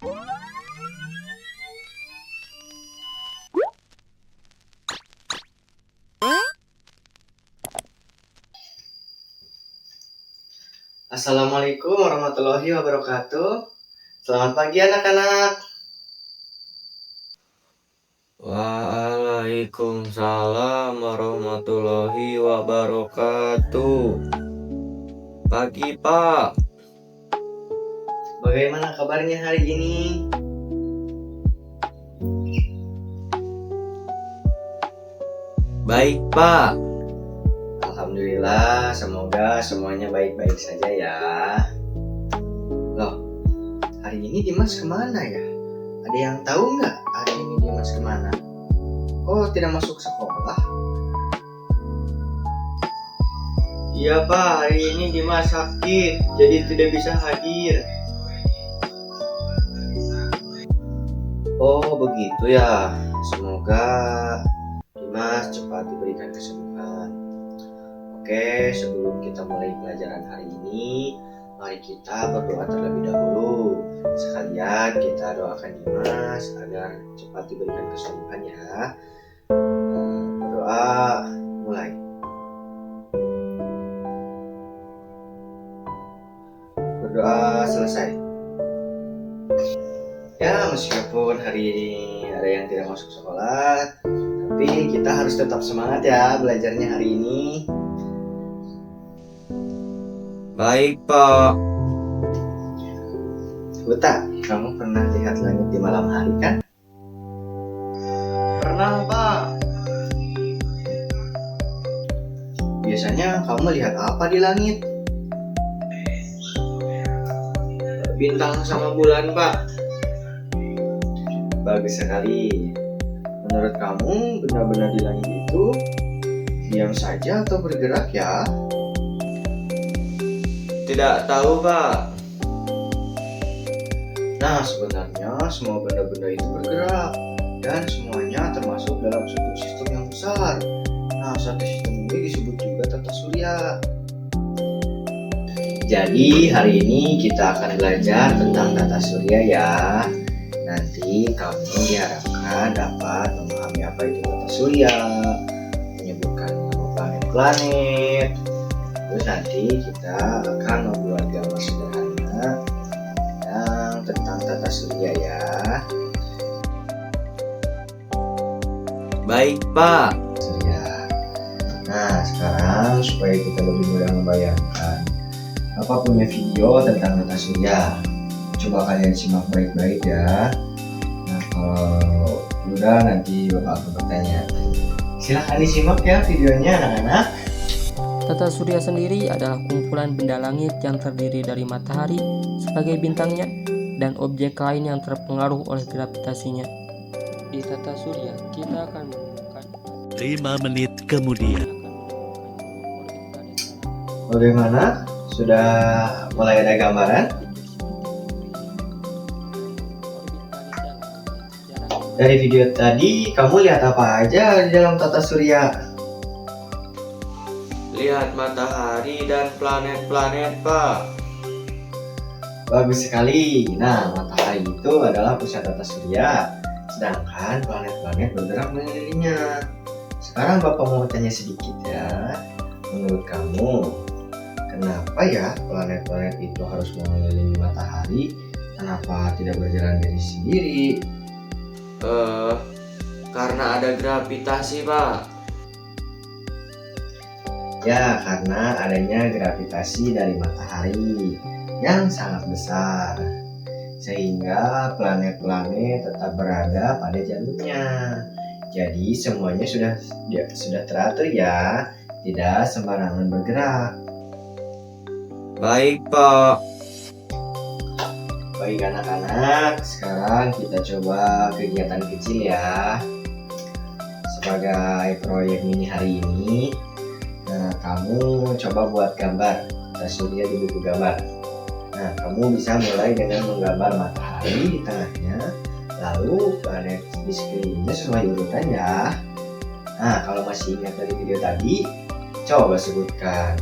Assalamualaikum warahmatullahi wabarakatuh. Selamat pagi anak-anak. Waalaikumsalam warahmatullahi wabarakatuh. Pagi, Pak. Bagaimana kabarnya hari ini? Baik, Pak. Alhamdulillah, semoga semuanya baik-baik saja ya. Loh, hari ini Dimas kemana ya? Ada yang tahu nggak hari ini Dimas kemana? Oh, tidak masuk sekolah? Iya Pak, hari ini Dimas sakit, jadi tidak bisa hadir. Oh begitu ya, semoga Dimas cepat diberikan kesembuhan. Oke, sebelum kita mulai pelajaran hari ini, mari kita berdoa terlebih dahulu. Sekalian kita doakan Dimas agar cepat diberikan kesembuhan ya. Berdoa mulai. Berdoa selesai. Ya, meskipun hari ini ada yang tidak masuk sekolah, tapi kita harus tetap semangat ya belajarnya hari ini. Baik, Pak. Buta, kamu pernah lihat langit di malam hari kan? Pernah, Pak. Biasanya kamu lihat apa di langit? Bintang sama bulan, Pak. Bagus sekali. Menurut kamu, benda-benda di langit itu diam saja atau bergerak ya? Tidak tahu, Pak. Nah, sebenarnya semua benda-benda itu bergerak dan semuanya termasuk dalam satu sistem yang besar. Nah, satu sistem ini disebut juga tata surya. Jadi, hari ini kita akan belajar tentang tata surya ya. Nanti kamu diharapkan dapat memahami apa itu tata surya, menyebutkan nama planet-planet. Terus nanti kita akan membuat gambar sederhana yang tentang tata surya ya. Baik, Pak. Surya. Nah, sekarang supaya kita lebih mudah membayangkan, Bapak punya video tentang tata surya. Coba kalian simak baik-baik ya. Nah, kalau udah nanti Bapak akan bertanya. Silahkan disimak ya videonya anak-anak. Tata surya sendiri adalah kumpulan benda langit yang terdiri dari matahari sebagai bintangnya dan objek lain yang terpengaruh oleh gravitasinya. Di tata surya, kita akan menemukan 5 menit kemudian. Bagaimana? Sudah mulai ada gambaran? Dari video tadi, kamu lihat apa aja di dalam tata surya? Lihat matahari dan planet-planet, Pak. Bagus sekali. Nah, matahari itu adalah pusat tata surya, sedangkan planet-planet bergerak mengelilinginya. Sekarang Bapak mau tanya sedikit ya. Menurut kamu, kenapa ya planet-planet itu harus mengelilingi matahari? Kenapa tidak berjalan dari sendiri? Karena ada gravitasi, Pak. Ya, karena adanya gravitasi dari matahari yang sangat besar, sehingga planet-planet tetap berada pada jalurnya. Jadi semuanya sudah teratur ya, tidak sembarangan bergerak. Baik, Pak. Baik anak-anak, sekarang kita coba kegiatan kecil ya. Sebagai proyek mini hari ini, kamu coba buat gambar tata surya di buku gambar. Nah, kamu bisa mulai dengan menggambar matahari di tengahnya, lalu planet di sekelilingnya sesuai urutan ya. Nah, kalau masih ingat dari video tadi, coba sebutkan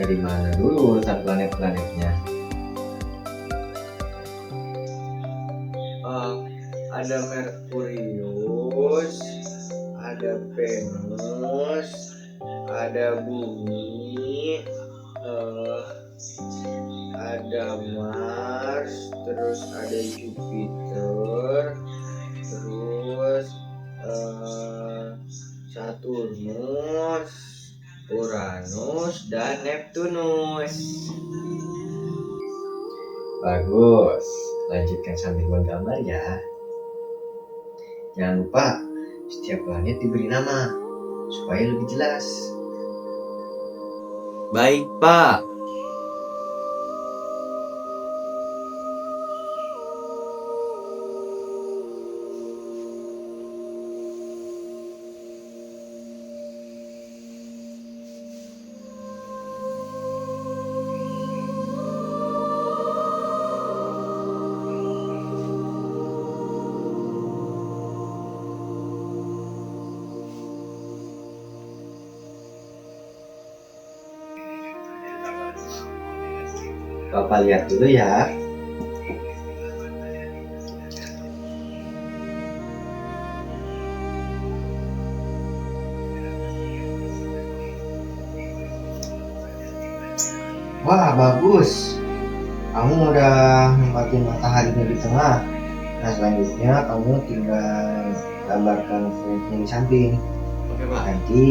dari mana dulu urutan planet-planetnya. ada Merkurius, ada Venus, ada Bumi, ada Mars, terus ada Jupiter, terus Saturnus, Uranus, dan Neptunus. Bagus, lanjutkan sambil menggambar ya. Jangan lupa setiap planet diberi nama supaya lebih jelas. Baik, Pak. Bapak lihat dulu ya. Wah, bagus. Kamu udah nempatin mataharinya di tengah. Nah, selanjutnya kamu tinggal gambarkan planetnya di samping. Oke, Pak. Nanti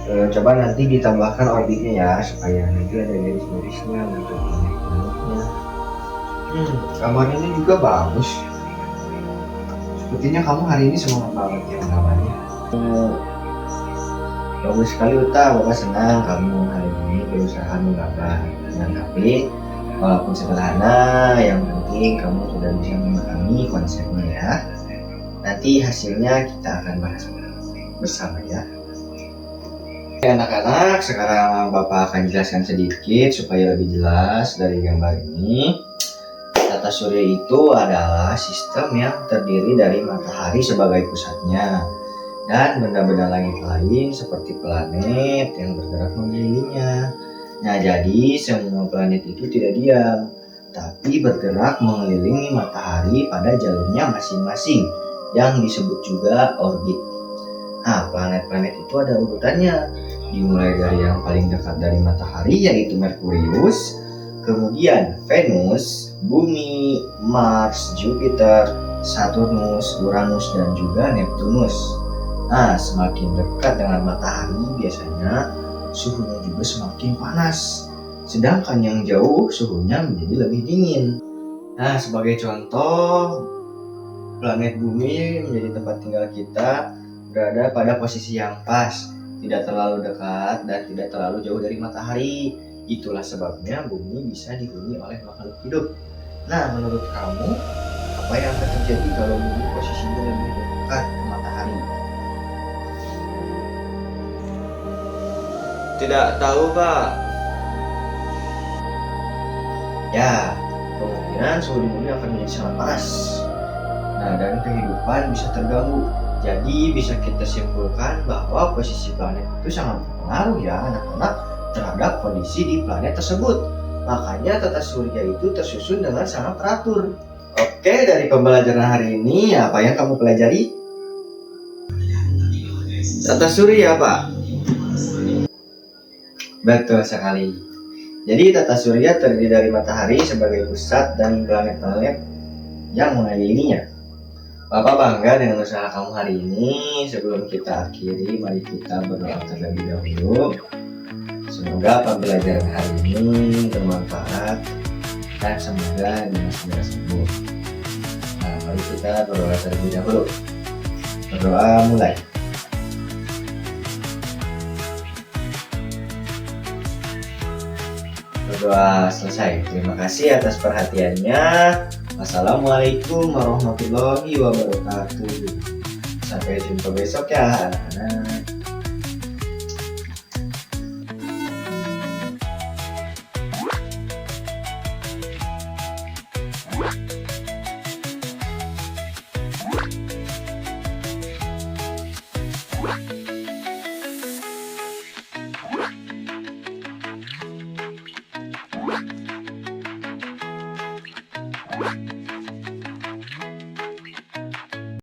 coba nanti ditambahkan orbitnya ya, supaya nanti ada garis-garisnya untuk planet-planetnya. Gambar ini juga bagus. Sepertinya kamu hari ini semangat banget ya gambarnya. Bagus sekali Uta, Bapak senang kamu hari ini berusaha menggambar. Nah, tapi walaupun sederhana, yang penting kamu sudah bisa memahami konsepnya ya. Nanti hasilnya kita akan bahas bersama ya. Oke, anak-anak, sekarang Bapak akan jelaskan sedikit supaya lebih jelas dari gambar ini. Tata surya itu adalah sistem yang terdiri dari matahari sebagai pusatnya dan benda-benda langit lain seperti planet yang bergerak mengelilinya. Nah, jadi semua planet itu tidak diam, tapi bergerak mengelilingi matahari pada jalurnya masing-masing yang disebut juga orbit. Nah, planet-planet itu ada urutannya, dimulai dari yang paling dekat dari matahari yaitu Merkurius, kemudian Venus, Bumi, Mars, Jupiter, Saturnus, Uranus, dan juga Neptunus. Nah, semakin dekat dengan matahari biasanya suhunya juga semakin panas, sedangkan yang jauh suhunya menjadi lebih dingin. Nah, sebagai contoh, planet Bumi menjadi tempat tinggal kita berada pada posisi yang pas, tidak terlalu dekat dan tidak terlalu jauh dari matahari. Itulah sebabnya Bumi bisa dihuni oleh makhluk hidup. Nah, menurut kamu, apa yang akan terjadi kalau Bumi posisinya lebih dekat ke matahari? Tidak tahu, Pak. Ya, kemungkinan suhu di Bumi akan menjadi sangat panas. Nah, dan kehidupan bisa terganggu. Jadi bisa kita simpulkan bahwa posisi planet itu sangat berpengaruh ya anak-anak terhadap kondisi di planet tersebut. Makanya tata surya itu tersusun dengan sangat teratur. Oke, dari pembelajaran hari ini apa yang kamu pelajari? Tata surya, Pak. Betul sekali. Jadi tata surya terdiri dari matahari sebagai pusat dan planet-planet yang mengelilinginya. Bapak bangga dengan usaha kamu hari ini. Sebelum kita akhiri, mari kita berdoa terlebih dahulu. Semoga pembelajaran hari ini bermanfaat dan semoga Dimas segera sembuh. Nah, mari kita berdoa terlebih dahulu. Berdoa mulai. Berdoa selesai. Terima kasih atas perhatiannya. Wassalamualaikum warahmatullahi wabarakatuh. Sampai jumpa besok ya anak-anak.